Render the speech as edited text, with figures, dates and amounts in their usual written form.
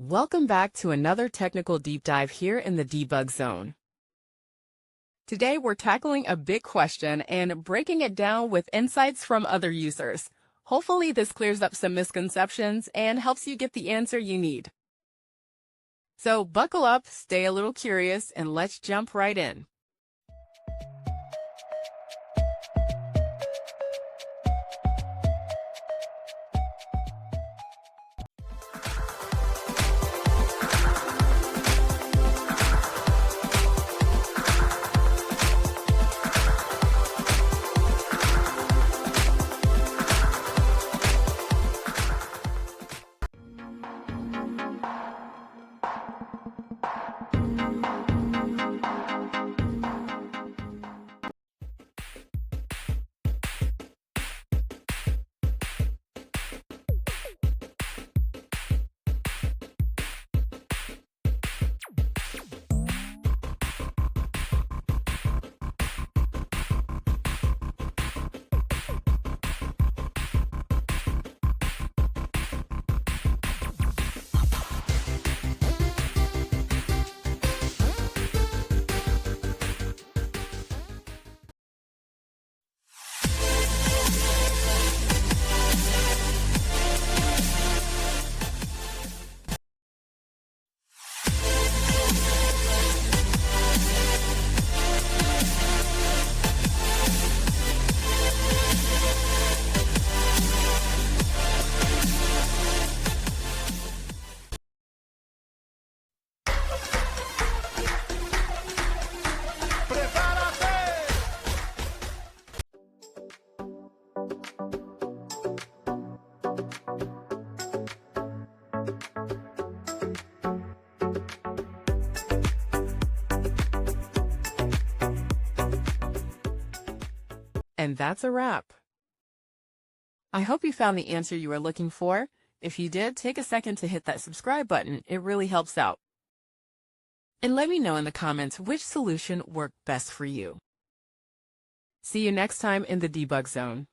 Welcome back to another technical deep dive here in the debug zone. Today we're tackling a big question and breaking it down with insights from other users. Hopefully this clears up some misconceptions and helps you get the answer you need. So buckle up, stay a little curious, and let's jump right in. And that's a wrap. I hope you found the answer you were looking for. If you did, take a second to hit that subscribe button. It really helps out. And let me know in the comments which solution worked best for you. See you next time in the debug zone.